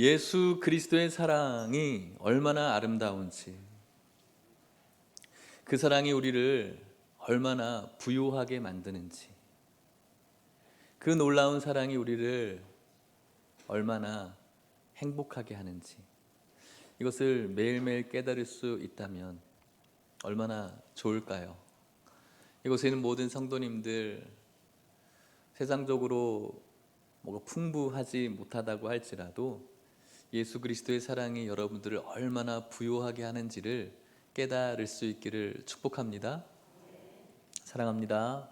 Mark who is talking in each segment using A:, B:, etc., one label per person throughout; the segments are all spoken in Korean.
A: 예수 그리스도의 사랑이 얼마나 아름다운지, 그 사랑이 우리를 얼마나 부유하게 만드는지, 그 놀라운 사랑이 우리를 얼마나 행복하게 하는지, 이것을 매일매일 깨달을 수 있다면 얼마나 좋을까요? 이곳에 있는 모든 성도님들, 세상적으로 뭐가 풍부하지 못하다고 할지라도 예수 그리스도의 사랑이 여러분들을 얼마나 부유하게 하는지를 깨달을 수 있기를 축복합니다. 사랑합니다.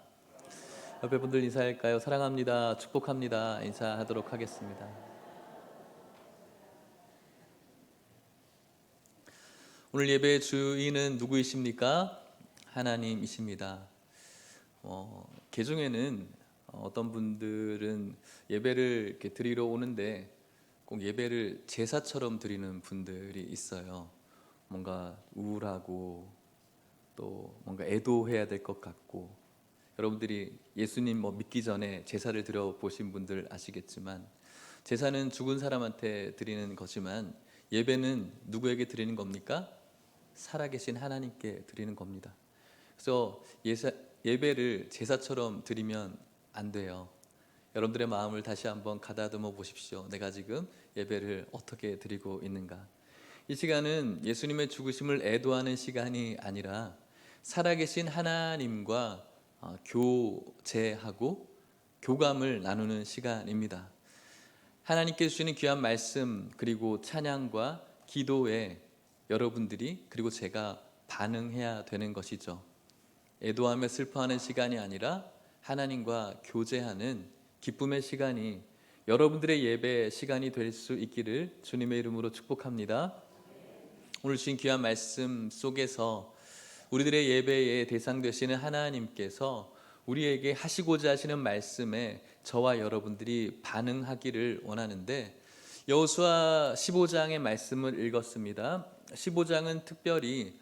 A: 옆에 분들 인사할까요? 사랑합니다. 축복합니다. 인사하도록 하겠습니다. 오늘 예배의 주인은 누구이십니까? 하나님이십니다. 개중에는 어떤 분들은 예배를 이렇게 드리러 오는데 꼭 예배를 제사처럼 드리는 분들이 있어요. 뭔가 우울하고 또 뭔가 애도해야 될 것 같고, 여러분들이 예수님 믿기 전에 제사를 드려 보신 분들 아시겠지만, 제사는 죽은 사람한테 드리는 거지만 예배는 누구에게 드리는 겁니까? 살아계신 하나님께 드리는 겁니다. 그래서 예배를 제사처럼 드리면 안 돼요. 여러분들의 마음을 다시 한번 가다듬어 보십시오. 내가 지금 예배를 어떻게 드리고 있는가? 이 시간은 예수님의 죽으심을 애도하는 시간이 아니라 살아계신 하나님과 교제하고 교감을 나누는 시간입니다. 하나님께 주시는 귀한 말씀, 그리고 찬양과 기도에 여러분들이 그리고 제가 반응해야 되는 것이죠. 애도하며 슬퍼하는 시간이 아니라 하나님과 교제하는 기쁨의 시간이 여러분들의 예배 시간이 될 수 있기를 주님의 이름으로 축복합니다. 오늘 주신 귀한 말씀 속에서 우리들의 예배의 대상 되시는 하나님께서 우리에게 하시고자 하시는 말씀에 저와 여러분들이 반응하기를 원하는데, 여호수아 15장의 말씀을 읽었습니다. 15장은 특별히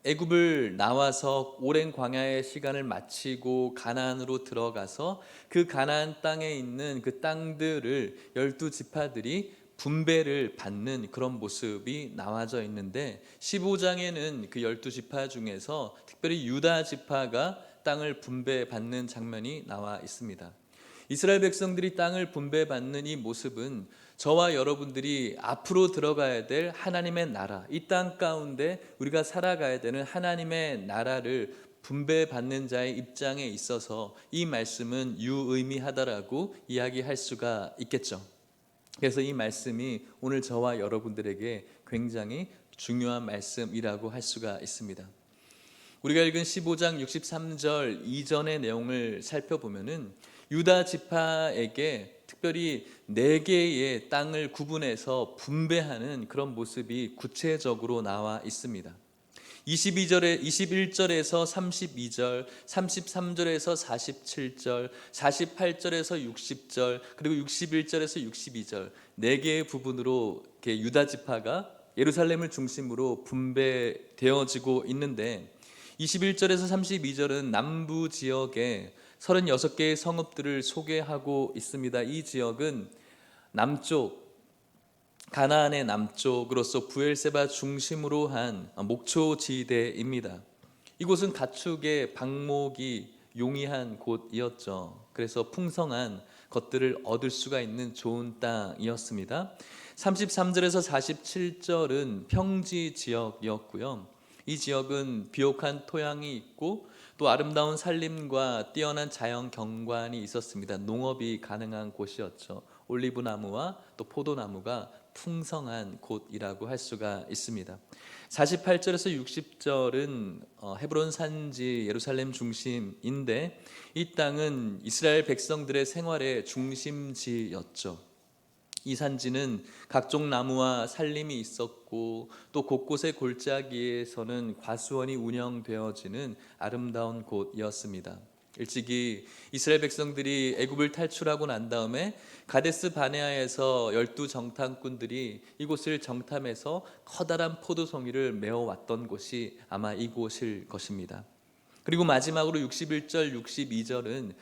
A: 애굽을 나와서 오랜 광야의 시간을 마치고 가나안으로 들어가서 그 가나안 땅에 있는 그 땅들을 12지파들이 분배를 받는 그런 모습이 나와져 있는데, 15장에는 그 12지파 중에서 특별히 유다 지파가 땅을 분배받는 장면이 나와 있습니다. 이스라엘 백성들이 땅을 분배받는 이 모습은 저와 여러분들이 앞으로 들어가야 될 하나님의 나라, 이 땅 가운데 우리가 살아가야 되는 하나님의 나라를 분배받는 자의 입장에 있어서 이 말씀은 유의미하다라고 이야기할 수가 있겠죠. 그래서 이 말씀이 오늘 저와 여러분들에게 굉장히 중요한 말씀이라고 할 수가 있습니다. 우리가 읽은 15장 63절 이전의 내용을 살펴보면은 유다 지파에게 특별히 4개의 땅을 구분해서 분배하는 그런 모습이 구체적으로 나와 있습니다. 21절에서 32절, 33절에서 47절, 48절에서 60절, 그리고 61절에서 62절 4개의 부분으로 유다 지파가 예루살렘을 중심으로 분배되어지고 있는데, 21절에서 32절은 남부 지역에 36개의 성읍들을 소개하고 있습니다. 이 지역은 남쪽, 가나안의 남쪽으로서 브엘세바 중심으로 한 목초지대입니다. 이곳은 가축의 방목이 용이한 곳이었죠. 그래서 풍성한 것들을 얻을 수가 있는 좋은 땅이었습니다. 33절에서 47절은 평지 지역이었고요. 이 지역은 비옥한 토양이 있고 또 아름다운 산림과 뛰어난 자연 경관이 있었습니다. 농업이 가능한 곳이었죠. 올리브 나무와 또 포도나무가 풍성한 곳이라고 할 수가 있습니다. 48절에서 60절은 헤브론 산지 예루살렘 중심인데, 이 땅은 이스라엘 백성들의 생활의 중심지였죠. 이 산지는 각종 나무와 산림이 있었고 또 곳곳의 골짜기에서는 과수원이 운영되어지는 아름다운 곳이었습니다. 일찍이 이스라엘 백성들이 애굽을 탈출하고 난 다음에 가데스 바네아에서 12정탐꾼들이 이곳을 정탐해서 커다란 포도송이를 메어왔던 곳이 아마 이곳일 것입니다. 그리고 마지막으로 61절, 62절은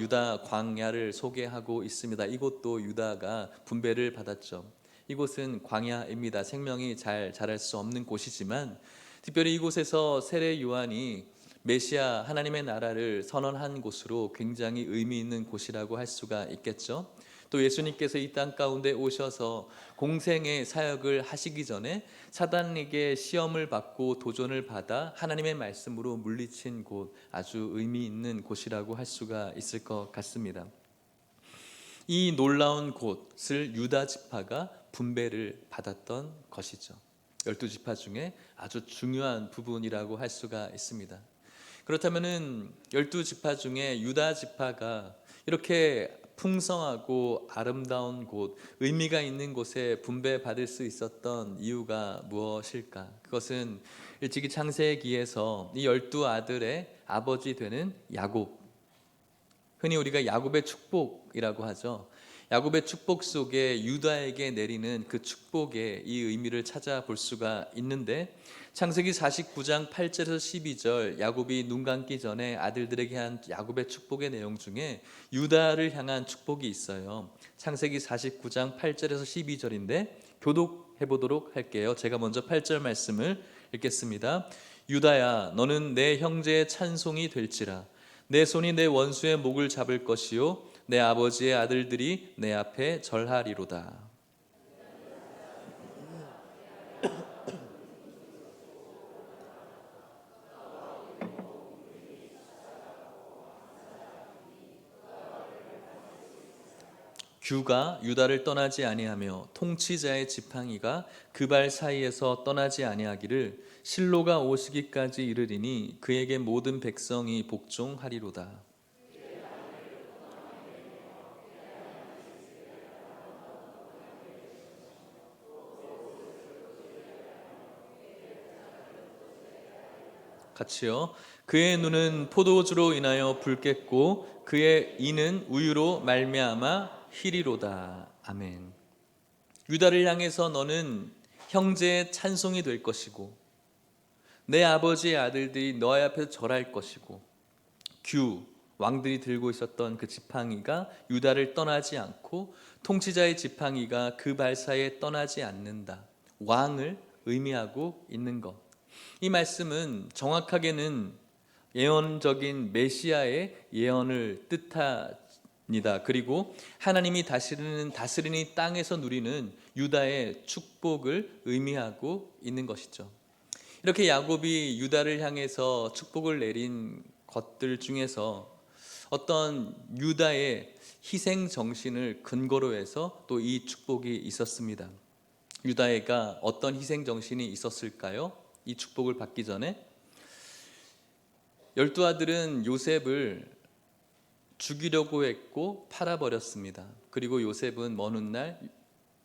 A: 유다 광야를 소개하고 있습니다. 이곳도 유다가 분배를 받았죠. 이곳은 광야입니다. 생명이 잘 자랄 수 없는 곳이지만 특별히 이곳에서 세례 요한이 메시아 하나님의 나라를 선언한 곳으로 굉장히 의미 있는 곳이라고 할 수가 있겠죠. 또 예수님께서 이 땅 가운데 오셔서 공생의 사역을 하시기 전에 사단에게 시험을 받고 도전을 받아 하나님의 말씀으로 물리친 곳, 아주 의미 있는 곳이라고 할 수가 있을 것 같습니다. 이 놀라운 곳을 유다 지파가 분배를 받았던 것이죠. 12지파 중에 아주 중요한 부분이라고 할 수가 있습니다. 그렇다면은 12지파 중에 유다 지파가 이렇게 풍성하고 아름다운 곳, 의미가 있는 곳에 분배받을 수 있었던 이유가 무엇일까? 그것은 일찍이 창세기에서 이 12아들의 아버지 되는 야곱, 흔히 우리가 야곱의 축복이라고 하죠. 야곱의 축복 속에 유다에게 내리는 그 축복의 이 의미를 찾아볼 수가 있는데, 창세기 49장 8절에서 12절 야곱이 눈 감기 전에 아들들에게 한 야곱의 축복의 내용 중에 유다를 향한 축복이 있어요. 창세기 49장 8절에서 12절인데 교독해 보도록 할게요. 제가 먼저 8절 말씀을 읽겠습니다. 유다야, 너는 내 형제의 찬송이 될지라. 내 손이 내 원수의 목을 잡을 것이요 내 아버지의 아들들이 내 앞에 절하리로다. 규가 유다를 떠나지 아니하며 통치자의 지팡이가 그 발 사이에서 떠나지 아니하기를 실로가 오시기까지 이르리니 그에게 모든 백성이 복종하리로다. 같이요. 그의 눈은 포도주로 인하여 붉겠고 그의 이는 우유로 말미암아 희리로다. 아멘. 유다를 향해서 너는 형제의 찬송이 될 것이고 내 아버지의 아들들이 너희 앞에서 절할 것이고, 규 왕들이 들고 있었던 그 지팡이가 유다를 떠나지 않고 통치자의 지팡이가 그 발사에 떠나지 않는다. 왕을 의미하고 있는 것. 이 말씀은 정확하게는 예언적인 메시아의 예언을 뜻합니다. 그리고 하나님이 다스리는 이 땅에서 누리는 유다의 축복을 의미하고 있는 것이죠. 이렇게 야곱이 유다를 향해서 축복을 내린 것들 중에서 어떤 유다의 희생 정신을 근거로 해서 또 이 축복이 있었습니다. 유다가 어떤 희생 정신이 있었을까요? 이 축복을 받기 전에 12아들은 요셉을 죽이려고 했고 팔아버렸습니다. 그리고 요셉은 먼 훗날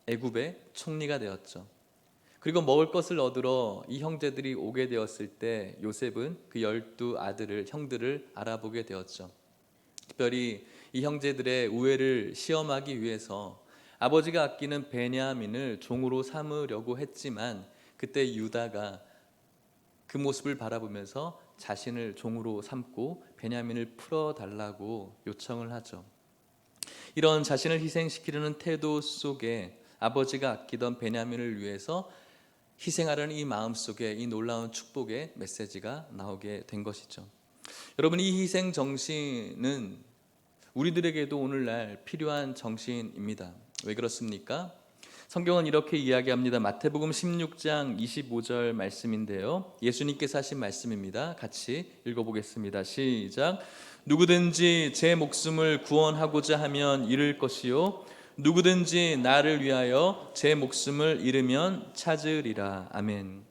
A: 애굽의 총리가 되었죠. 그리고 먹을 것을 얻으러 이 형제들이 오게 되었을 때 요셉은 그 12아들을, 형들을 알아보게 되었죠. 특별히 이 형제들의 우애를 시험하기 위해서 아버지가 아끼는 베냐민을 종으로 삼으려고 했지만 그때 유다가 그 모습을 바라보면서 자신을 종으로 삼고 베냐민을 풀어달라고 요청을 하죠. 이런 자신을 희생시키려는 태도 속에 아버지가 아끼던 베냐민을 위해서 희생하려는 이 마음 속에 이 놀라운 축복의 메시지가 나오게 된 것이죠. 여러분, 이 희생 정신은 우리들에게도 오늘날 필요한 정신입니다. 왜 그렇습니까? 성경은 이렇게 이야기합니다. 마태복음 16장 25절 말씀인데요, 예수님께서 하신 말씀입니다. 같이 읽어보겠습니다. 시작. 누구든지 제 목숨을 구원하고자 하면 잃을 것이요 누구든지 나를 위하여 제 목숨을 잃으면 찾으리라. 아멘.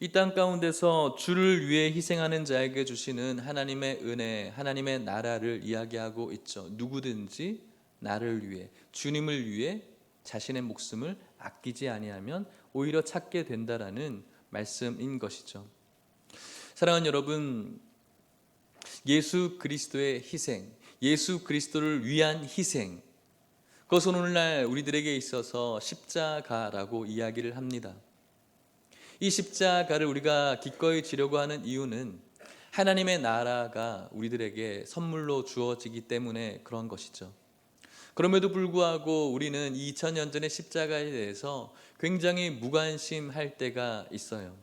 A: 이 땅 가운데서 주를 위해 희생하는 자에게 주시는 하나님의 은혜, 하나님의 나라를 이야기하고 있죠. 누구든지 나를 위해, 주님을 위해 자신의 목숨을 아끼지 아니하면 오히려 찾게 된다라는 말씀인 것이죠. 사랑하는 여러분, 예수 그리스도의 희생, 예수 그리스도를 위한 희생, 그것은 오늘날 우리들에게 있어서 십자가라고 이야기를 합니다. 이 십자가를 우리가 기꺼이 지려고 하는 이유는 하나님의 나라가 우리들에게 선물로 주어지기 때문에 그런 것이죠. 그럼에도 불구하고 우리는 2000년 전의 십자가에 대해서 굉장히 무관심할 때가 있어요.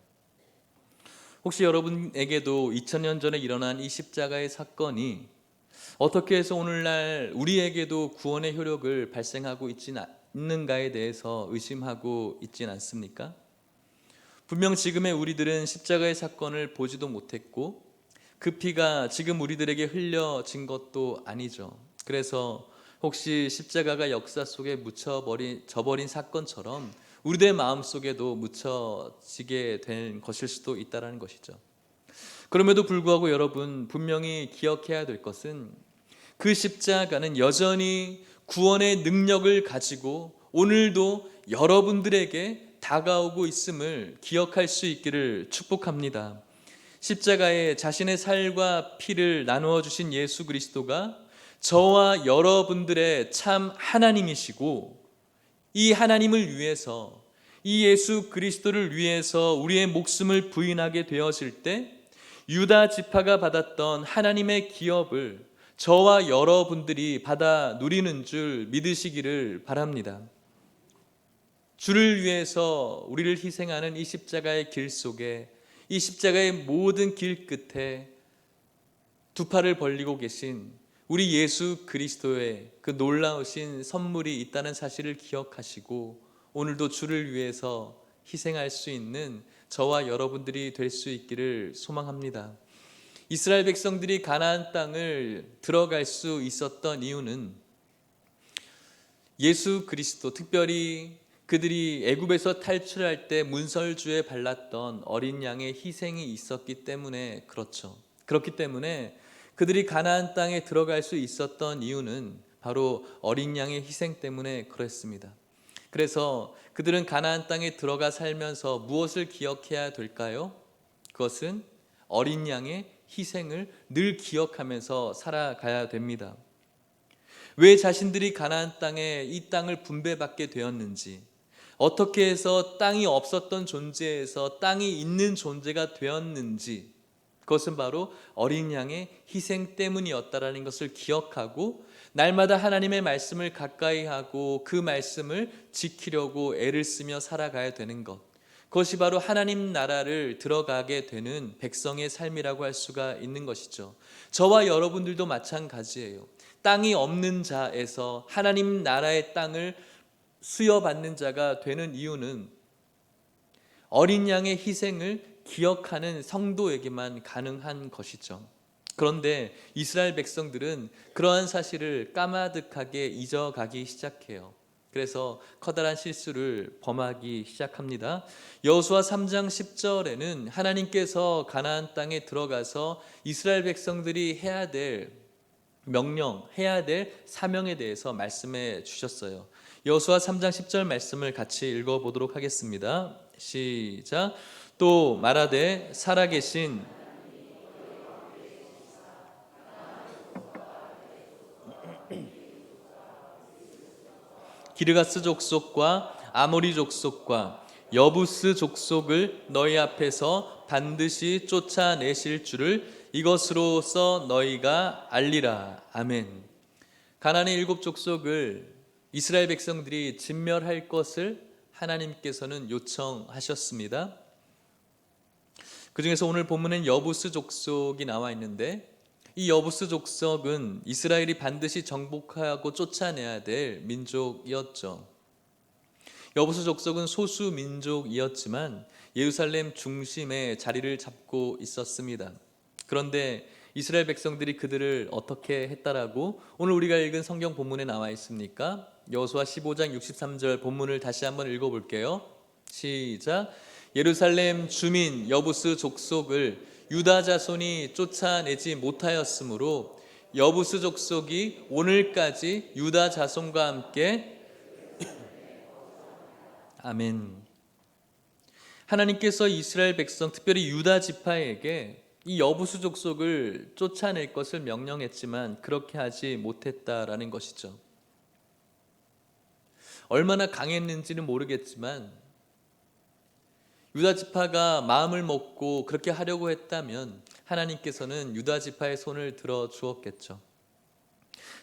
A: 혹시 여러분에게도 2000년 전에 일어난 이 십자가의 사건이 어떻게 해서 오늘날 우리에게도 구원의 효력을 발생하고 있는가에 대해서 의심하고 있진 않습니까? 분명 지금의 우리들은 십자가의 사건을 보지도 못했고 그 피가 지금 우리들에게 흘려진 것도 아니죠. 그래서 혹시 십자가가 역사 속에 묻혀버린 사건처럼 우리들의 마음속에도 묻혀지게 된 것일 수도 있다는 것이죠. 그럼에도 불구하고 여러분 분명히 기억해야 될 것은 그 십자가는 여전히 구원의 능력을 가지고 오늘도 여러분들에게 다가오고 있음을 기억할 수 있기를 축복합니다. 십자가에 자신의 살과 피를 나누어 주신 예수 그리스도가 저와 여러분들의 참 하나님이시고 이 하나님을 위해서 이 예수 그리스도를 위해서 우리의 목숨을 부인하게 되었을 때 유다 지파가 받았던 하나님의 기업을 저와 여러분들이 받아 누리는 줄 믿으시기를 바랍니다. 주를 위해서 우리를 희생하는 이 십자가의 길 속에 이 십자가의 모든 길 끝에 두 팔을 벌리고 계신 우리 예수 그리스도의 그 놀라우신 선물이 있다는 사실을 기억하시고 오늘도 주를 위해서 희생할 수 있는 저와 여러분들이 될 수 있기를 소망합니다. 이스라엘 백성들이 가나안 땅을 들어갈 수 있었던 이유는 예수 그리스도, 특별히 그들이 애굽에서 탈출할 때 문설주에 발랐던 어린 양의 희생이 있었기 때문에 그렇죠. 그렇기 때문에 그들이 가나안 땅에 들어갈 수 있었던 이유는 바로 어린 양의 희생 때문에 그랬습니다. 그래서 그들은 가나안 땅에 들어가 살면서 무엇을 기억해야 될까요? 그것은 어린 양의 희생을 늘 기억하면서 살아가야 됩니다. 왜 자신들이 가나안 땅에 이 땅을 분배받게 되었는지, 어떻게 해서 땅이 없었던 존재에서 땅이 있는 존재가 되었는지, 그것은 바로 어린 양의 희생 때문이었다라는 것을 기억하고 날마다 하나님의 말씀을 가까이 하고 그 말씀을 지키려고 애를 쓰며 살아가야 되는 것, 그것이 바로 하나님 나라를 들어가게 되는 백성의 삶이라고 할 수가 있는 것이죠. 저와 여러분들도 마찬가지예요. 땅이 없는 자에서 하나님 나라의 땅을 수여받는 자가 되는 이유는 어린 양의 희생을 기억하는 성도에게만 가능한 것이죠. 그런데 이스라엘 백성들은 그러한 사실을 까마득하게 잊어가기 시작해요. 그래서 커다란 실수를 범하기 시작합니다. 여호수아 3장 10절에는 하나님께서 가나안 땅에 들어가서 이스라엘 백성들이 해야 될 명령, 해야 될 사명에 대해서 말씀해 주셨어요. 여호수아 3장 10절 말씀을 같이 읽어보도록 하겠습니다. 시작. 또 말하되 살아계신 기르가스 족속과 아모리 족속과 여부스 족속을 너희 앞에서 반드시 쫓아내실 줄을 이것으로써 너희가 알리라. 아멘. 가나안의 7 족속을 이스라엘 백성들이 진멸할 것을 하나님께서는 요청하셨습니다. 그 중에서 오늘 본문엔 여부스 족속이 나와 있는데 이 여부스 족속은 이스라엘이 반드시 정복하고 쫓아내야 될 민족이었죠. 여부스 족속은 소수 민족이었지만 예루살렘 중심에 자리를 잡고 있었습니다. 그런데 이스라엘 백성들이 그들을 어떻게 했다라고 오늘 우리가 읽은 성경 본문에 나와 있습니까? 여호수아 15장 63절 본문을 다시 한번 읽어볼게요. 시작. 예루살렘 주민 여부스 족속을 유다 자손이 쫓아내지 못하였으므로 여부스 족속이 오늘까지 유다 자손과 함께 아멘. 하나님께서 이스라엘 백성, 특별히 유다 지파에게 이 여부스 족속을 쫓아낼 것을 명령했지만 그렇게 하지 못했다라는 것이죠. 얼마나 강했는지는 모르겠지만 유다 지파가 마음을 먹고 그렇게 하려고 했다면 하나님께서는 유다 지파의 손을 들어 주었겠죠.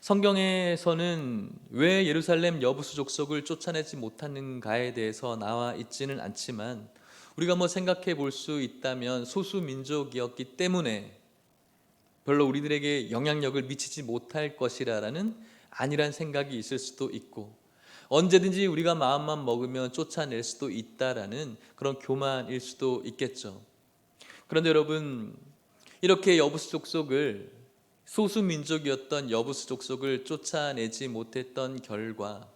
A: 성경에서는 왜 예루살렘 여부수 족속을 쫓아내지 못하는가에 대해서 나와 있지는 않지만 우리가 생각해 볼 수 있다면 소수 민족이었기 때문에 별로 우리들에게 영향력을 미치지 못할 것이라는 안일한 생각이 있을 수도 있고, 언제든지 우리가 마음만 먹으면 쫓아낼 수도 있다라는 그런 교만일 수도 있겠죠. 그런데 여러분, 이렇게 여부수 족속을, 소수 민족이었던 여부수 족속을 쫓아내지 못했던 결과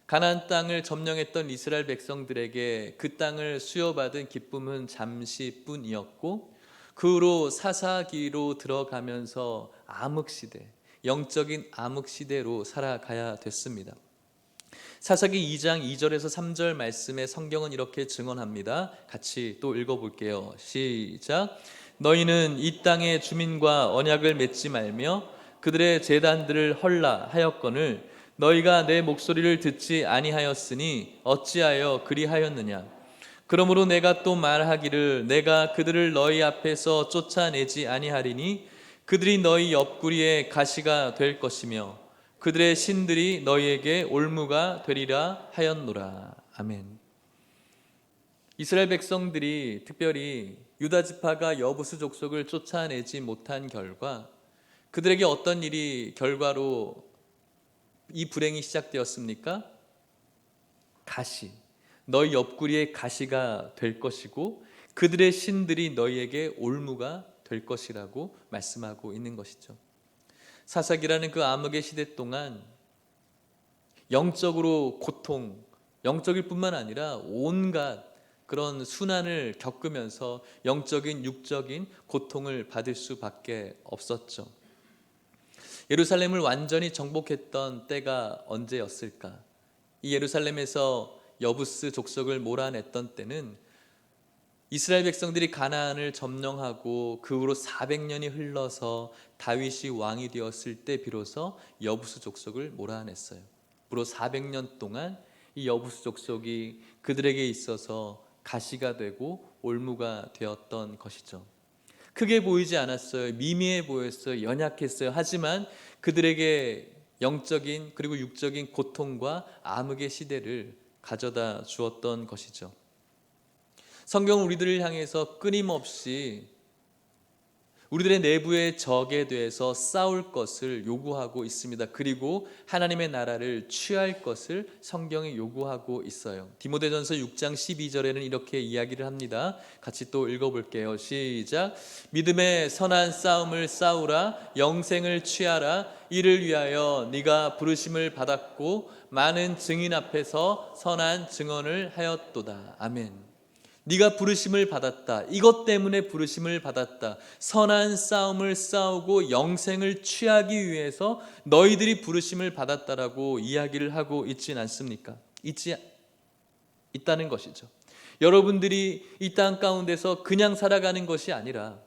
A: 가나안 땅을 점령했던 이스라엘 백성들에게 그 땅을 수여받은 기쁨은 잠시뿐이었고, 그 후로 사사기로 들어가면서 암흑시대, 영적인 암흑시대로 살아가야 됐습니다. 사사기 2장 2절에서 3절 말씀에 성경은 이렇게 증언합니다. 같이 또 읽어볼게요. 시작. 너희는 이 땅의 주민과 언약을 맺지 말며 그들의 제단들을 헐라 하였거늘 너희가 내 목소리를 듣지 아니하였으니 어찌하여 그리하였느냐. 그러므로 내가 또 말하기를 내가 그들을 너희 앞에서 쫓아내지 아니하리니 그들이 너희 옆구리에 가시가 될 것이며 그들의 신들이 너희에게 올무가 되리라 하였노라. 아멘. 이스라엘 백성들이, 특별히 유다 지파가 여부수 족속을 쫓아내지 못한 결과 그들에게 어떤 일이 결과로 이 불행이 시작되었습니까? 가시, 너희 옆구리에 가시가 될 것이고 그들의 신들이 너희에게 올무가 될 것이라고 말씀하고 있는 것이죠. 사사기라는 그 암흑의 시대 동안 영적으로 고통, 영적일 뿐만 아니라 온갖 그런 순환을 겪으면서 영적인, 육적인 고통을 받을 수밖에 없었죠. 예루살렘을 완전히 정복했던 때가 언제였을까? 이 예루살렘에서 여부스 족속을 몰아냈던 때는 이스라엘 백성들이 가나안을 점령하고 그 후로 400년이 흘러서 다윗이 왕이 되었을 때 비로소 여부스 족속을 몰아냈어요. 무려 400년 동안 이 여부스 족속이 그들에게 있어서 가시가 되고 올무가 되었던 것이죠. 크게 보이지 않았어요. 미미해 보였어요. 연약했어요. 하지만 그들에게 영적인 그리고 육적인 고통과 암흑의 시대를 가져다 주었던 것이죠. 성경은 우리들을 향해서 끊임없이 우리들의 내부의 적에 대해서 싸울 것을 요구하고 있습니다. 그리고 하나님의 나라를 취할 것을 성경이 요구하고 있어요. 디모데전서 6장 12절에는 이렇게 이야기를 합니다. 같이 또 읽어볼게요. 시작. 믿음의 선한 싸움을 싸우라. 영생을 취하라. 이를 위하여 네가 부르심을 받았고 많은 증인 앞에서 선한 증언을 하였도다. 아멘. 네가 부르심을 받았다. 이것 때문에 부르심을 받았다. 선한 싸움을 싸우고 영생을 취하기 위해서 너희들이 부르심을 받았다라고 이야기를 하고 있진 않습니까? 있다는 것이죠. 여러분들이 이 땅 가운데서 그냥 살아가는 것이 아니라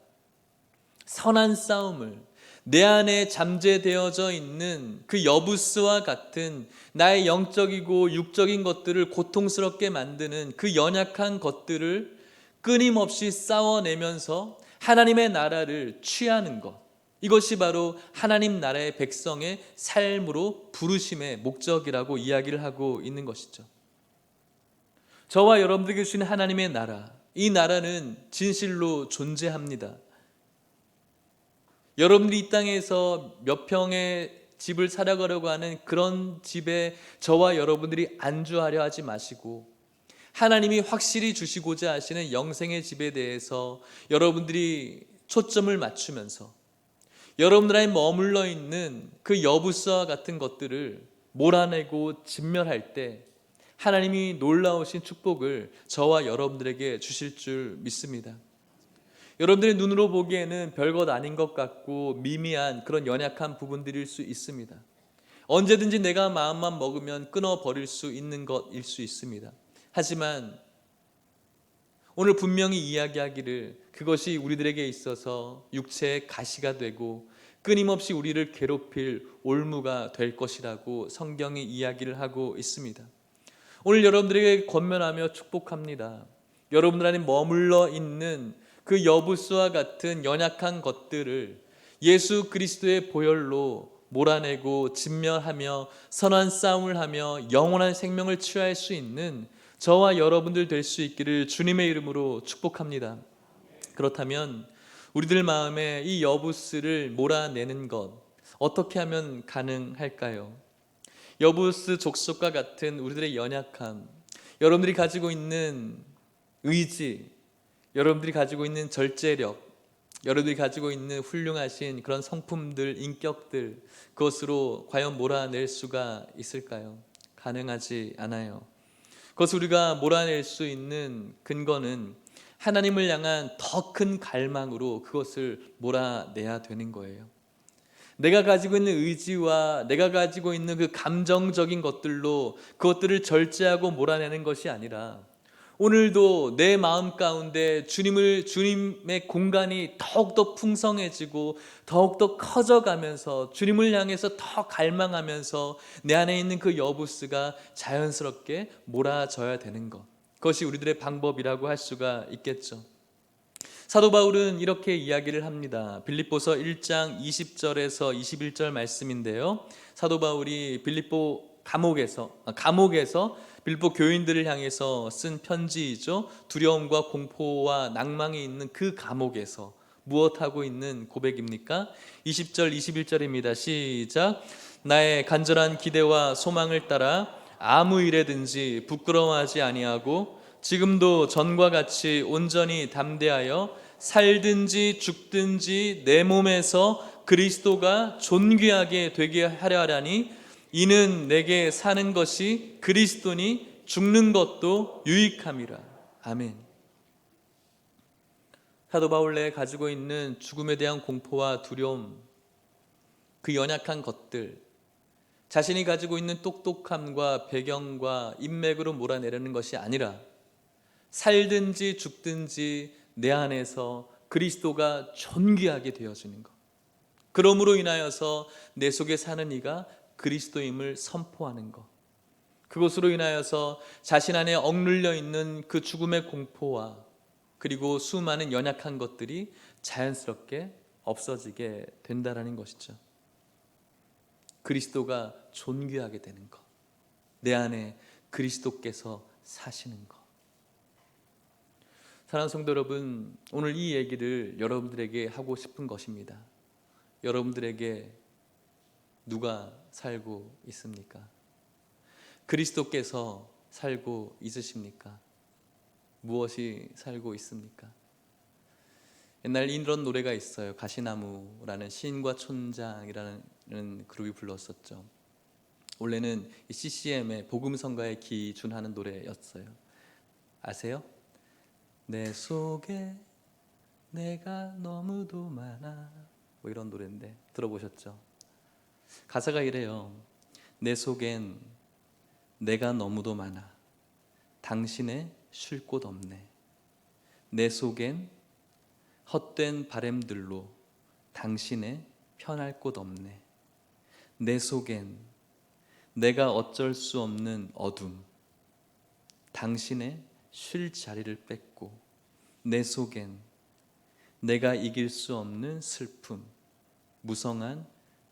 A: 선한 싸움을, 내 안에 잠재되어져 있는 그 여부스와 같은 나의 영적이고 육적인 것들을 고통스럽게 만드는 그 연약한 것들을 끊임없이 싸워내면서 하나님의 나라를 취하는 것, 이것이 바로 하나님 나라의 백성의 삶으로 부르심의 목적이라고 이야기를 하고 있는 것이죠. 저와 여러분들에게 주신 하나님의 나라, 이 나라는 진실로 존재합니다. 여러분들이 이 땅에서 몇 평의 집을 살아가려고 하는 그런 집에 저와 여러분들이 안주하려 하지 마시고 하나님이 확실히 주시고자 하시는 영생의 집에 대해서 여러분들이 초점을 맞추면서 여러분들 안에 머물러 있는 그 여부스와 같은 것들을 몰아내고 진멸할 때 하나님이 놀라우신 축복을 저와 여러분들에게 주실 줄 믿습니다. 여러분들의 눈으로 보기에는 별것 아닌 것 같고 미미한 그런 연약한 부분들일 수 있습니다. 언제든지 내가 마음만 먹으면 끊어버릴 수 있는 것일 수 있습니다. 하지만 오늘 분명히 이야기하기를 그것이 우리들에게 있어서 육체의 가시가 되고 끊임없이 우리를 괴롭힐 올무가 될 것이라고 성경이 이야기를 하고 있습니다. 오늘 여러분들에게 권면하며 축복합니다. 여러분들 안에 머물러 있는 그 여부스와 같은 연약한 것들을 예수 그리스도의 보혈로 몰아내고 진멸하며 선한 싸움을 하며 영원한 생명을 취할 수 있는 저와 여러분들 될 수 있기를 주님의 이름으로 축복합니다. 그렇다면 우리들 마음에 이 여부스를 몰아내는 것 어떻게 하면 가능할까요? 여부스 족속과 같은 우리들의 연약함, 여러분들이 가지고 있는 의지, 여러분들이 가지고 있는 절제력, 여러분들이 가지고 있는 훌륭하신 그런 성품들, 인격들, 그것으로 과연 몰아낼 수가 있을까요? 가능하지 않아요. 그것을 우리가 몰아낼 수 있는 근거는 하나님을 향한 더 큰 갈망으로 그것을 몰아내야 되는 거예요. 내가 가지고 있는 의지와 내가 가지고 있는 그 감정적인 것들로 그것들을 절제하고 몰아내는 것이 아니라 오늘도 내 마음 가운데 주님의 공간이 더욱더 풍성해지고 더욱더 커져가면서 주님을 향해서 더 갈망하면서 내 안에 있는 그 여부스가 자연스럽게 몰아져야 되는 것, 그것이 우리들의 방법이라고 할 수가 있겠죠. 사도 바울은 이렇게 이야기를 합니다. 빌립보서 1장 20절에서 21절 말씀인데요, 사도 바울이 빌립보 감옥에서 빌립보 교인들을 향해서 쓴 편지이죠. 두려움과 공포와 낭망이 있는 그 감옥에서 무엇하고 있는 고백입니까? 20절 21절입니다. 시작. 나의 간절한 기대와 소망을 따라 아무 일에든지 부끄러워하지 아니하고 지금도 전과 같이 온전히 담대하여 살든지 죽든지 내 몸에서 그리스도가 존귀하게 되게 하려 하라니 이는 내게 사는 것이 그리스도니 죽는 것도 유익함이라. 아멘. 사도 바울이 가지고 있는 죽음에 대한 공포와 두려움, 그 연약한 것들, 자신이 가지고 있는 똑똑함과 배경과 인맥으로 몰아내려는 것이 아니라 살든지 죽든지 내 안에서 그리스도가 존귀하게 되어지는 것, 그러므로 인하여서 내 속에 사는 이가 그리스도임을 선포하는 것, 그것으로 인하여서 자신 안에 억눌려 있는 그 죽음의 공포와 그리고 수많은 연약한 것들이 자연스럽게 없어지게 된다라는 것이죠. 그리스도가 존귀하게 되는 것, 내 안에 그리스도께서 사시는 것. 사랑하는 성도 여러분, 오늘 이 얘기를 여러분들에게 하고 싶은 것입니다. 여러분들에게 누가 살고 있습니까? 그리스도께서 살고 있으십니까? 무엇이 살고 있습니까? 옛날 이런 노래가 있어요. 가시나무라는 시인과 촌장이라는 그룹이 불렀었죠. 원래는 CCM의 복음성가에 기준하는 노래였어요. 아세요? 내 속에 내가 너무도 많아, 뭐 이런 노래인데 들어보셨죠? 가사가 이래요. 내 속엔 내가 너무도 많아 당신의 쉴 곳 없네. 내 속엔 헛된 바램들로 당신의 편할 곳 없네. 내 속엔 내가 어쩔 수 없는 어둠, 당신의 쉴 자리를 뺏고, 내 속엔 내가 이길 수 없는 슬픔, 무성한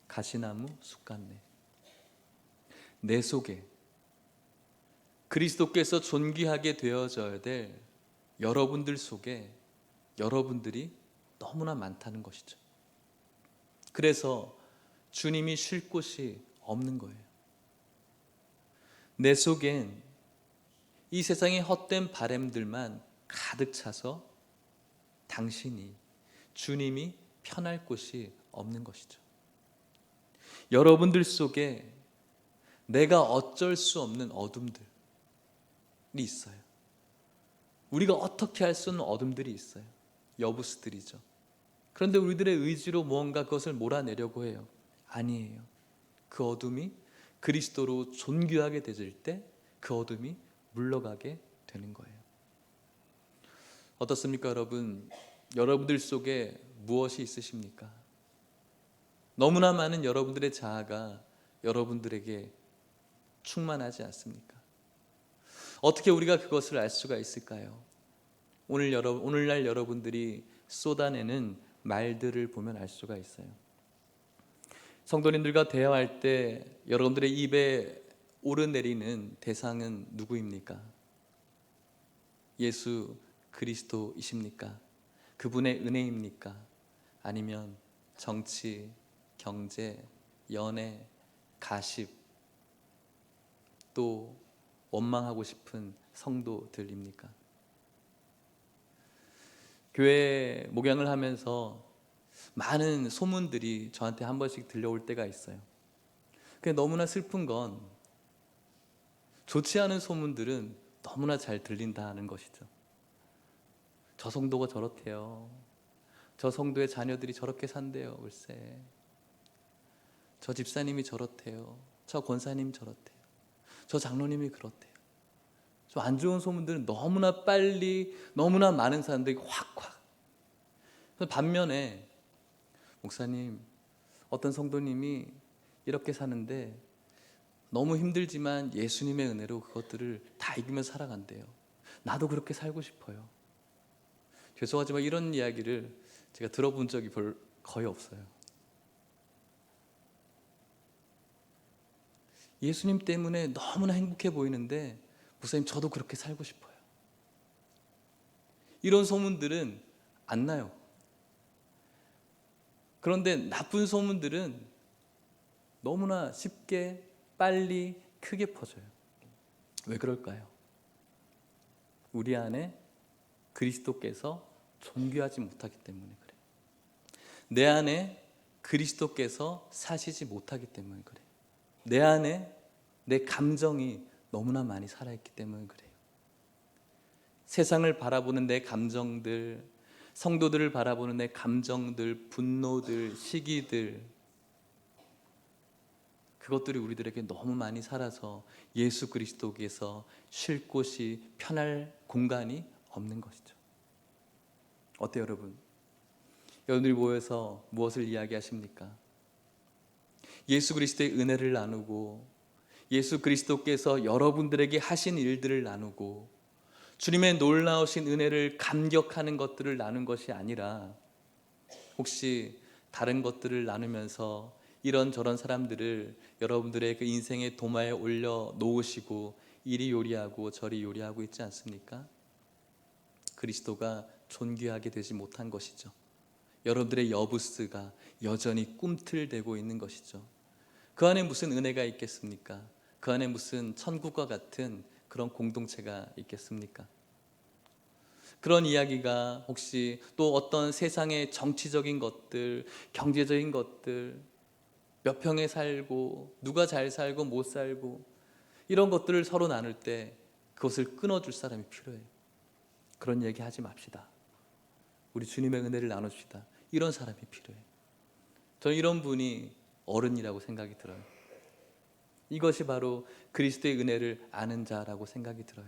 A: 가시나무 숲 같네. 내 속에 그리스도께서 존귀하게 되어져야 될 여러분들 속에 여러분들이 너무나 많다는 것이죠. 그래서 주님이 쉴 곳이 없는 거예요. 내 속엔 이 세상의 헛된 바램들만 가득 차서 당신이, 주님이 편할 곳이 없는 것이죠. 여러분들 속에 내가 어쩔 수 없는 어둠들이 있어요. 우리가 어떻게 할 수 없는 어둠들이 있어요. 여부스들이죠. 그런데 우리들의 의지로 무언가 그것을 몰아내려고 해요. 아니에요. 그 어둠이 그리스도로 존귀하게 되질 때 그 어둠이 물러가게 되는 거예요. 어떻습니까, 여러분? 여러분들 속에 무엇이 있으십니까? 너무나 많은 여러분들의 자아가 여러분들에게 충만하지 않습니까? 어떻게 우리가 그것을 알 수가 있을까요? 오늘날 여러분들이 쏟아내는 말들을 보면 알 수가 있어요. 성도님들과 대화할 때 여러분들의 입에 오르내리는 대상은 누구입니까? 예수 그리스도이십니까? 그분의 은혜입니까? 아니면 정치, 경제, 연애, 가십, 또 원망하고 싶은 성도들입니까? 교회 목양을 하면서 많은 소문들이 저한테 한 번씩 들려올 때가 있어요. 근데 너무나 슬픈 건 좋지 않은 소문들은 너무나 잘 들린다는 것이죠. 저 성도가 저렇대요. 저 성도의 자녀들이 저렇게 산대요. 글쎄. 저 집사님이 저렇대요. 저 권사님 저렇대요. 저 장로님이 그렇대요. 저 안 좋은 소문들은 너무나 빨리, 너무나 많은 사람들이 확. 반면에 목사님, 어떤 성도님이 이렇게 사는데 너무 힘들지만 예수님의 은혜로 그것들을 다 이기면서 살아간대요. 나도 그렇게 살고 싶어요. 죄송하지만 이런 이야기를 제가 들어본 적이 거의 없어요. 예수님 때문에 너무나 행복해 보이는데 목사님, 저도 그렇게 살고 싶어요. 이런 소문들은 안 나요. 그런데 나쁜 소문들은 너무나 쉽게, 빨리, 크게 퍼져요. 왜 그럴까요? 우리 안에 그리스도께서 존귀하지 못하기 때문에 그래요. 내 안에 그리스도께서 사시지 못하기 때문에 그래요. 내 안에 내 감정이 너무나 많이 살아있기 때문에 그래요. 세상을 바라보는 내 감정들, 성도들을 바라보는 내 감정들, 분노들, 시기들, 그것들이 우리들에게 너무 많이 살아서 예수 그리스도께서 쉴 곳이, 편할 공간이 없는 것이죠. 어때요, 여러분? 여러분들이 모여서 무엇을 이야기하십니까? 예수 그리스도의 은혜를 나누고, 예수 그리스도께서 여러분들에게 하신 일들을 나누고, 주님의 놀라우신 은혜를 감격하는 것들을 나눈 것이 아니라, 혹시 다른 것들을 나누면서 이런저런 사람들을 여러분들의 그 인생의 도마에 올려 놓으시고 이리 요리하고 저리 요리하고 있지 않습니까? 그리스도가 존귀하게 되지 못한 것이죠. 여러분들의 여부스가 여전히 꿈틀대고 있는 것이죠. 그 안에 무슨 은혜가 있겠습니까? 그 안에 무슨 천국과 같은 그런 공동체가 있겠습니까? 그런 이야기가 혹시 또 어떤 세상의 정치적인 것들, 경제적인 것들, 몇 평에 살고 누가 잘 살고 못 살고 이런 것들을 서로 나눌 때 그것을 끊어줄 사람이 필요해요. 그런 얘기 하지 맙시다. 우리 주님의 은혜를 나눕시다. 이런 사람이 필요해요. 저는 이런 분이 어른이라고 생각이 들어요. 이것이 바로 그리스도의 은혜를 아는 자라고 생각이 들어요.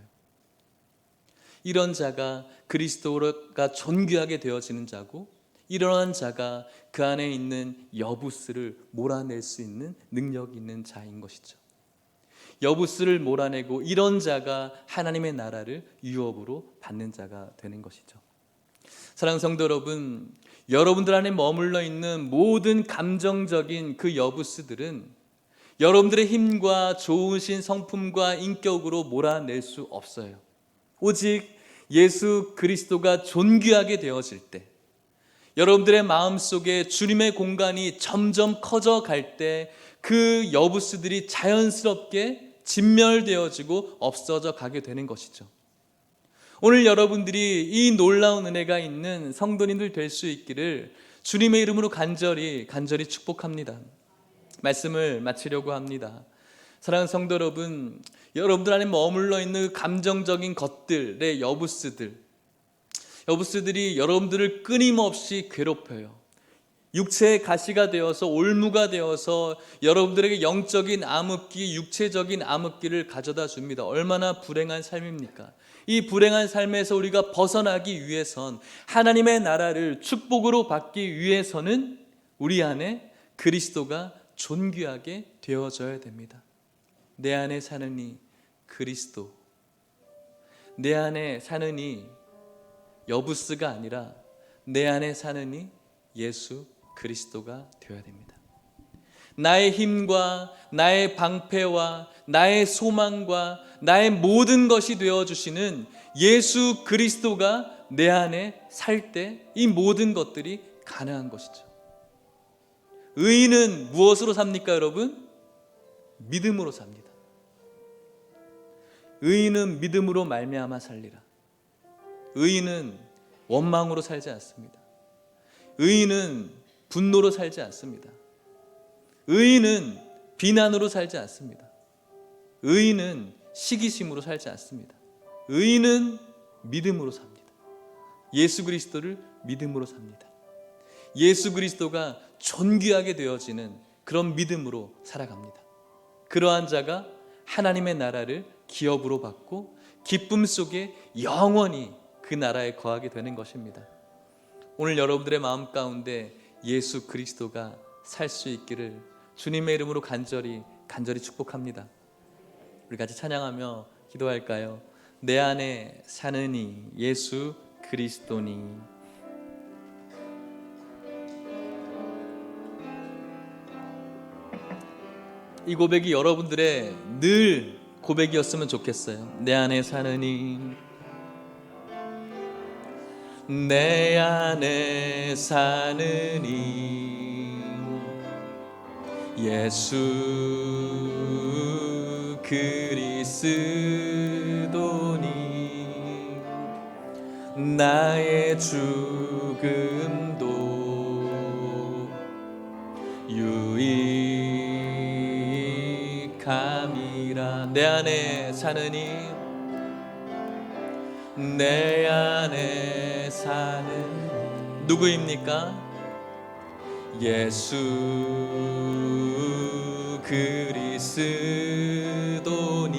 A: 이런 자가 그리스도가 존귀하게 되어지는 자고, 이러한 자가 그 안에 있는 여부스를 몰아낼 수 있는 능력이 있는 자인 것이죠. 여부스를 몰아내고 이런 자가 하나님의 나라를 유업으로 받는 자가 되는 것이죠. 사랑하는 성도 여러분, 여러분들 안에 머물러 있는 모든 감정적인 그 여부스들은 여러분들의 힘과 좋으신 성품과 인격으로 몰아낼 수 없어요. 오직 예수 그리스도가 존귀하게 되어질 때, 여러분들의 마음속에 주님의 공간이 점점 커져갈 때 그 여부스들이 자연스럽게 진멸되어지고 없어져 가게 되는 것이죠. 오늘 여러분들이 이 놀라운 은혜가 있는 성도님들 될 수 있기를 주님의 이름으로 간절히 축복합니다. 말씀을 마치려고 합니다. 사랑하는 성도 여러분, 여러분들 안에 머물러 있는 감정적인 것들의 여부스들이 여러분들을 끊임없이 괴롭혀요. 육체의 가시가 되어서, 올무가 되어서 여러분들에게 영적인 암흑기, 육체적인 암흑기를 가져다 줍니다. 얼마나 불행한 삶입니까? 이 불행한 삶에서 우리가 벗어나기 위해선, 하나님의 나라를 축복으로 받기 위해서는 우리 안에 그리스도가 존귀하게 되어져야 됩니다. 내 안에 사는 이 그리스도, 내 안에 사는 이 여부스가 아니라 내 안에 사는 이 예수 그리스도가 되어야 됩니다. 나의 힘과 나의 방패와 나의 소망과 나의 모든 것이 되어주시는 예수 그리스도가 내 안에 살 때 이 모든 것들이 가능한 것이죠. 의인은 무엇으로 삽니까, 여러분? 믿음으로 삽니다. 의인은 믿음으로 말미암아 살리라. 의인은 원망으로 살지 않습니다. 의인은 분노로 살지 않습니다. 의인은 비난으로 살지 않습니다. 의인은 시기심으로 살지 않습니다. 의인은 믿음으로 삽니다. 예수 그리스도를 믿음으로 삽니다. 예수 그리스도가 존귀하게 되어지는 그런 믿음으로 살아갑니다. 그러한 자가 하나님의 나라를 기업으로 받고 기쁨 속에 영원히 그 나라에 거하게 되는 것입니다. 오늘 여러분들의 마음 가운데 예수 그리스도가 살 수 있기를 주님의 이름으로 간절히 축복합니다. 우리 같이 찬양하며 기도할까요? 내 안에 사는 이 예수 그리스도니. 이 고백이 여러분들의 늘 고백이었으면 좋겠어요. 내 안에 사는 이, 내 안에 사는 이 예수 그리스도니 나의 죽음도 유익함이라. 내 안에 사느니 내 안에 사는 누구입니까? 예수 그리스도니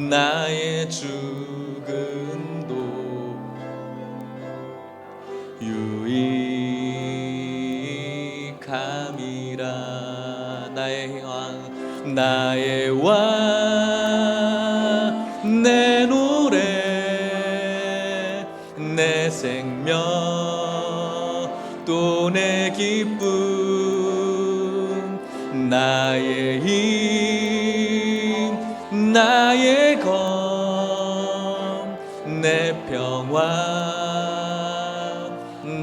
A: 나의 죽음도 유익함이라. 나의 왕 내 노래 내 생명 또 내 기쁨 나의 힘 나의 검 내 평화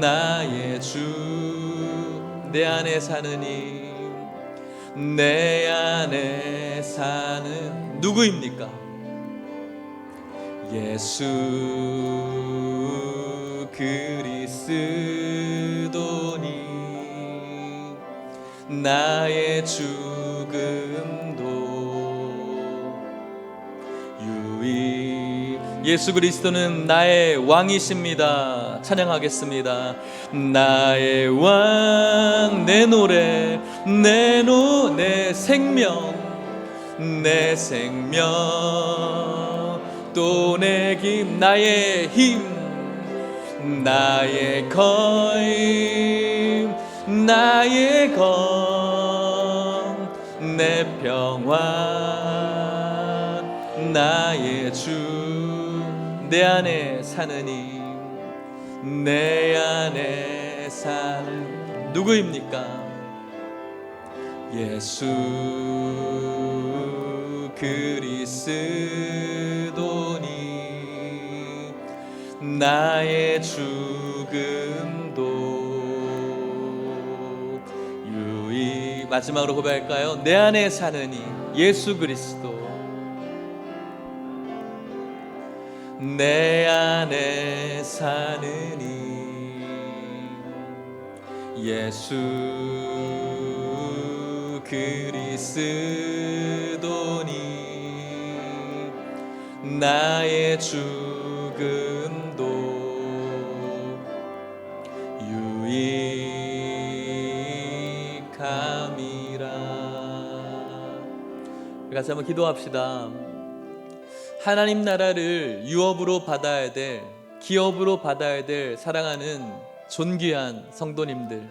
A: 나의 주 내 안에 사는 이 내 안에 사는 누구입니까? 예수 그리스도니 나의 죽음도 유익. 예수 그리스도는 나의 왕이십니다. 찬양하겠습니다. 나의 왕 내 노래 내 생명 또 내 힘 나의 힘 나의 거임 나의 검 내 평화 나의 주 내 안에 사는 이 내 안에 사는 누구입니까? 예수 그리스도니 나의 죽음도 유익. 마지막으로 고백할까요? 내 안에 사는 이 예수 그리스도 내 안에 사는 이 예수 그리스도니 나의 죽음도 유익함이라. 같이 한번 기도합시다. 하나님 나라를 유업으로 받아야 될, 기업으로 받아야 될 사랑하는 존귀한 성도님들,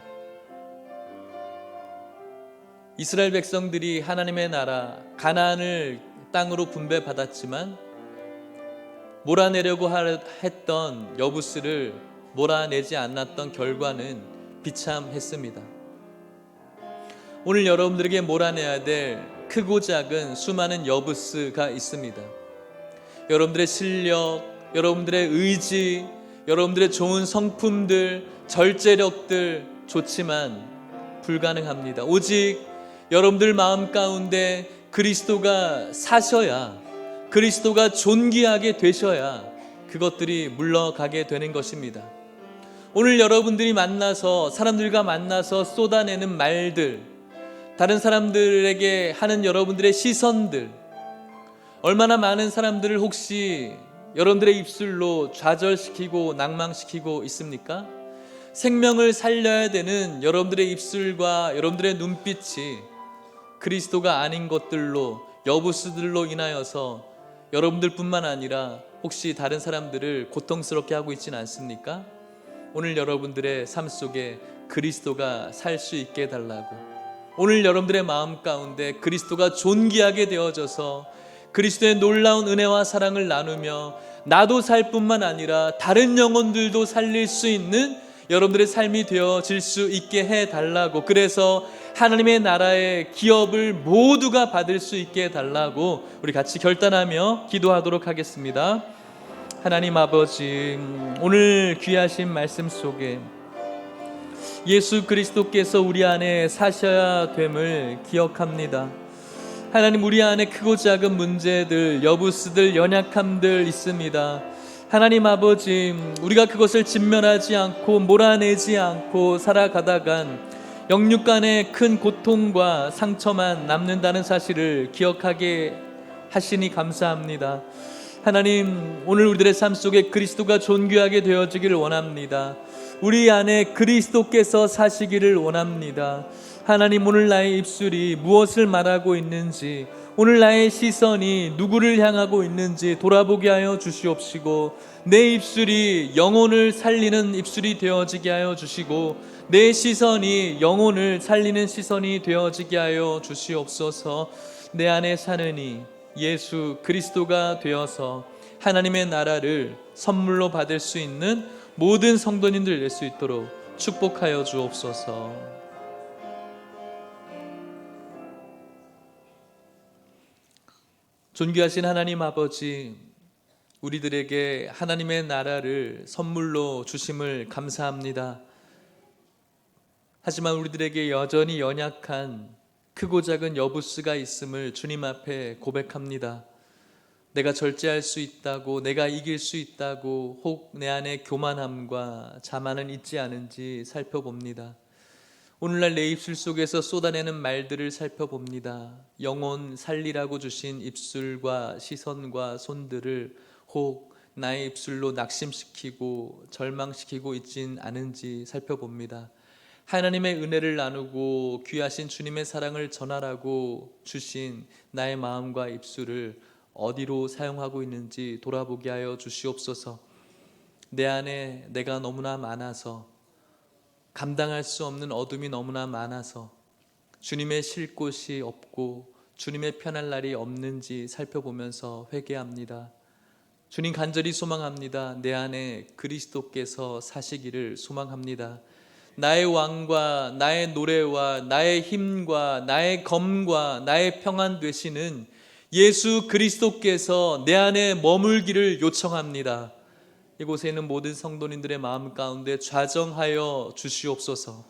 A: 이스라엘 백성들이 하나님의 나라 가나안을 땅으로 분배받았지만 몰아내려고 했던 여부스를 몰아내지 않았던 결과는 비참했습니다. 오늘 여러분들에게 몰아내야 될 크고 작은 수많은 여부스가 있습니다. 여러분들의 실력, 여러분들의 의지, 여러분들의 좋은 성품들, 절제력들 좋지만 불가능합니다. 오직 여러분들 마음 가운데 그리스도가 사셔야, 그리스도가 존귀하게 되셔야 그것들이 물러가게 되는 것입니다. 오늘 여러분들이 만나서, 사람들과 만나서 쏟아내는 말들, 다른 사람들에게 하는 여러분들의 시선들, 얼마나 많은 사람들을 혹시 여러분들의 입술로 좌절시키고 낭망시키고 있습니까? 생명을 살려야 되는 여러분들의 입술과 여러분들의 눈빛이 그리스도가 아닌 것들로, 여부스들로 인하여서 여러분들뿐만 아니라 혹시 다른 사람들을 고통스럽게 하고 있지는 않습니까? 오늘 여러분들의 삶 속에 그리스도가 살 수 있게 해달라고, 오늘 여러분들의 마음 가운데 그리스도가 존귀하게 되어져서 그리스도의 놀라운 은혜와 사랑을 나누며 나도 살 뿐만 아니라 다른 영혼들도 살릴 수 있는 여러분들의 삶이 되어질 수 있게 해달라고, 그래서 하나님의 나라의 기업을 모두가 받을 수 있게 해달라고 우리 같이 결단하며 기도하도록 하겠습니다. 하나님 아버지, 오늘 귀하신 말씀 속에 예수 그리스도께서 우리 안에 사셔야 됨을 기억합니다. 하나님, 우리 안에 크고 작은 문제들, 여부스들, 연약함들 있습니다. 하나님 아버지, 우리가 그것을 진멸하지 않고 몰아내지 않고 살아가다간 영육간의 큰 고통과 상처만 남는다는 사실을 기억하게 하시니 감사합니다. 하나님, 오늘 우리들의 삶 속에 그리스도가 존귀하게 되어지기를 원합니다. 우리 안에 그리스도께서 사시기를 원합니다. 하나님, 오늘 나의 입술이 무엇을 말하고 있는지, 오늘 나의 시선이 누구를 향하고 있는지 돌아보게 하여 주시옵시고, 내 입술이 영혼을 살리는 입술이 되어지게 하여 주시고, 내 시선이 영혼을 살리는 시선이 되어지게 하여 주시옵소서. 내 안에 사는 이 예수 그리스도가 되어서 하나님의 나라를 선물로 받을 수 있는 모든 성도님들 될 수 있도록 축복하여 주옵소서. 존귀하신 하나님 아버지, 우리들에게 하나님의 나라를 선물로 주심을 감사합니다. 하지만 우리들에게 여전히 연약한 크고 작은 여부스가 있음을 주님 앞에 고백합니다. 내가 절제할 수 있다고, 내가 이길 수 있다고 혹 내 안에 교만함과 자만은 있지 않은지 살펴봅니다. 오늘날 내 입술 속에서 쏟아내는 말들을 살펴봅니다. 영혼 살리라고 주신 입술과 시선과 손들을 혹 나의 입술로 낙심시키고 절망시키고 있진 않은지 살펴봅니다. 하나님의 은혜를 나누고 귀하신 주님의 사랑을 전하라고 주신 나의 마음과 입술을 어디로 사용하고 있는지 돌아보게 하여 주시옵소서. 내 안에 내가 너무나 많아서, 감당할 수 없는 어둠이 너무나 많아서 주님의 쉴 곳이 없고 주님의 편할 날이 없는지 살펴보면서 회개합니다. 주님, 간절히 소망합니다. 내 안에 그리스도께서 사시기를 소망합니다. 나의 왕과 나의 노래와 나의 힘과 나의 검과 나의 평안 되시는 예수 그리스도께서 내 안에 머물기를 요청합니다. 이곳에 있는 모든 성도님들의 마음 가운데 좌정하여 주시옵소서.